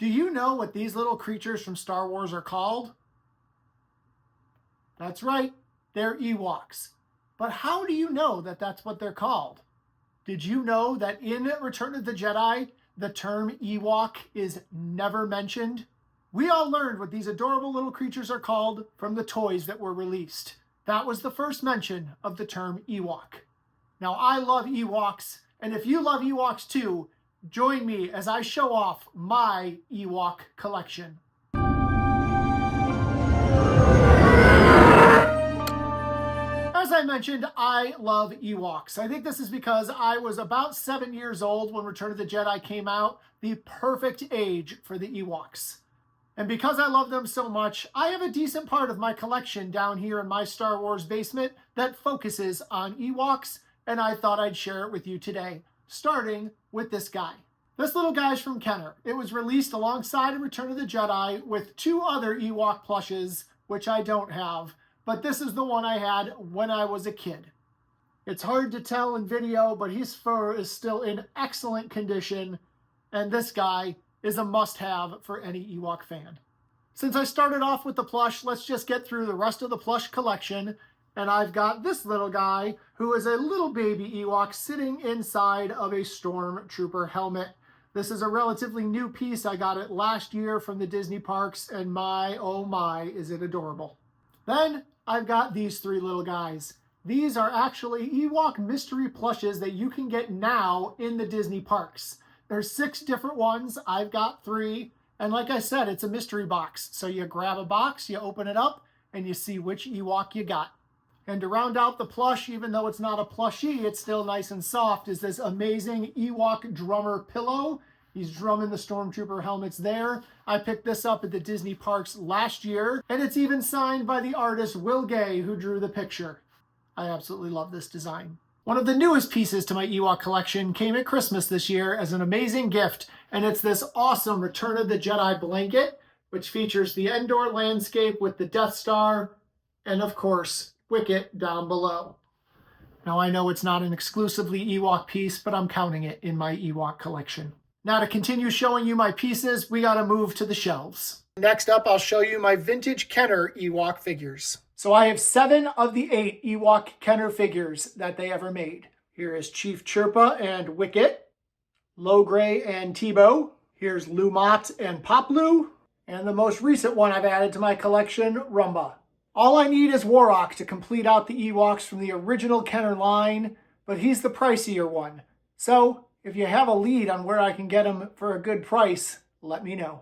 Do you know what these little creatures from Star Wars are called? That's right, they're Ewoks. But how do you know that that's what they're called? Did you know that in Return of the Jedi, the term Ewok is never mentioned? We all learned what these adorable little creatures are called from the toys that were released. That was the first mention of the term Ewok. Now, I love Ewoks, and if you love Ewoks too, join me as I show off my Ewok collection. As I mentioned, I love Ewoks. I think this is because I was about 7 years old when Return of the Jedi came out, the perfect age for the Ewoks. And because I love them so much, I have a decent part of my collection down here in my Star Wars basement that focuses on Ewoks, and I thought I'd share it with you today, starting with this guy. This little guy's from Kenner. It was released alongside Return of the Jedi with 2 other Ewok plushes, which I don't have, but this is the one I had when I was a kid. It's hard to tell in video, but his fur is still in excellent condition, and this guy is a must-have for any Ewok fan. Since I started off with the plush, let's just get through the rest of the plush collection. And I've got this little guy who is a little baby Ewok sitting inside of a Stormtrooper helmet. This is a relatively new piece. I got it last year from the Disney parks, and my, oh my, is it adorable. Then I've got these 3 little guys. These are actually Ewok mystery plushes that you can get now in the Disney parks. There's 6 different ones. I've got 3. And like I said, it's a mystery box. So you grab a box, you open it up, and you see which Ewok you got. And to round out the plush, even though it's not a plushie, it's still nice and soft, is this amazing Ewok drummer pillow. He's drumming the Stormtrooper helmets there. I picked this up at the Disney parks last year, and it's even signed by the artist Will Gay, who drew the picture. I absolutely love this design. One of the newest pieces to my Ewok collection came at Christmas this year as an amazing gift, and it's this awesome Return of the Jedi blanket, which features the Endor landscape with the Death Star, and of course, Wicket down below. Now I know it's not an exclusively Ewok piece, but I'm counting it in my Ewok collection. Now to continue showing you my pieces, we gotta move to the shelves. Next up, I'll show you my vintage Kenner Ewok figures. So I have 7 of the 8 Ewok Kenner figures that they ever made. Here is Chief Chirpa and Wicket, Logray and Tebow. Here's Lumat and Poplu, and the most recent one I've added to my collection, Rumba. All I need is Warrock to complete out the Ewoks from the original Kenner line, but he's the pricier one. So if you have a lead on where I can get him for a good price, let me know.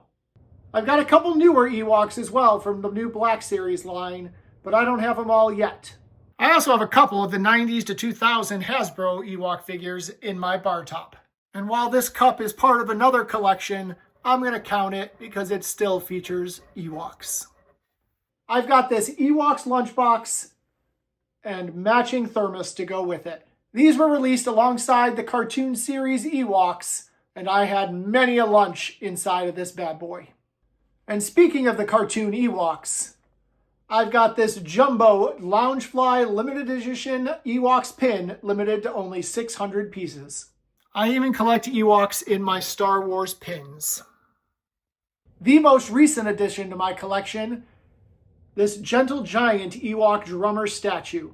I've got a couple newer Ewoks as well from the new Black Series line, but I don't have them all yet. I also have a couple of the 90s to 2000 Hasbro Ewok figures in my bar top. And while this cup is part of another collection, I'm going to count it because it still features Ewoks. I've got this Ewoks lunchbox and matching thermos to go with it. These were released alongside the cartoon series Ewoks, and I had many a lunch inside of this bad boy. And speaking of the cartoon Ewoks, I've got this jumbo Loungefly limited edition Ewoks pin, limited to only 600 pieces. I even collect Ewoks in my Star Wars pins. The most recent addition to my collection, this Gentle Giant Ewok drummer statue.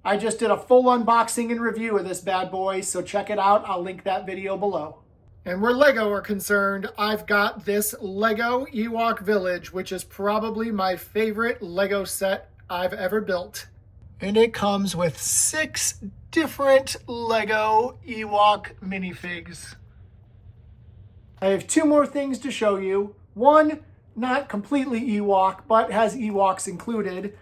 I just did a full unboxing and review of this bad boy, so check it out. I'll link that video below. And where Lego are concerned, I've got this Lego Ewok Village, which is probably my favorite Lego set I've ever built. And it comes with 6 different Lego Ewok minifigs. I have 2 more things to show you. One, not completely Ewok, but has Ewoks included.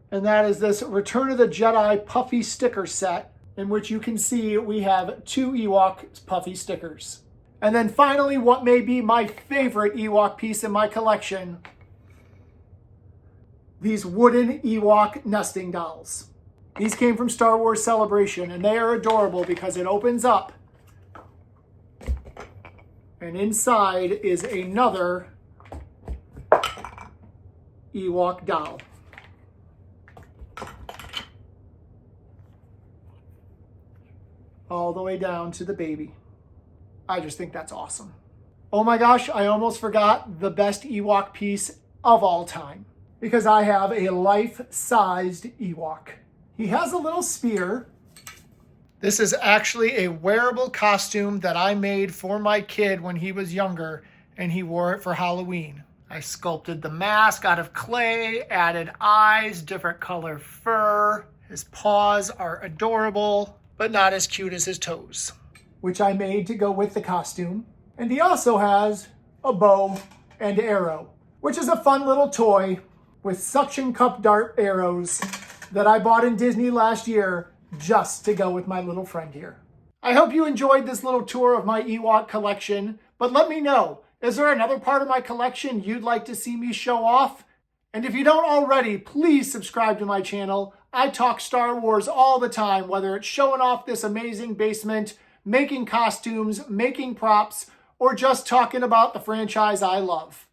And that is this Return of the Jedi puffy sticker set, in which you can see we have 2 Ewok puffy stickers. And then finally, what may be my favorite Ewok piece in my collection, these wooden Ewok nesting dolls. These came from Star Wars Celebration, and they are adorable because it opens up, and inside is another Ewok doll. All the way down to the baby. I just think that's awesome. Oh my gosh, I almost forgot the best Ewok piece of all time, because I have a life-sized Ewok. He has a little spear. This is actually a wearable costume that I made for my kid when he was younger, and he wore it for Halloween. I sculpted the mask out of clay, added eyes, different color fur. His paws are adorable, but not as cute as his toes, which I made to go with the costume. And he also has a bow and arrow, which is a fun little toy with suction cup dart arrows that I bought in Disney last year just to go with my little friend here. I hope you enjoyed this little tour of my Ewok collection, but let me know, is there another part of my collection you'd like to see me show off? And if you don't already, please subscribe to my channel. I talk Star Wars all the time, whether it's showing off this amazing basement, making costumes, making props, or just talking about the franchise I love.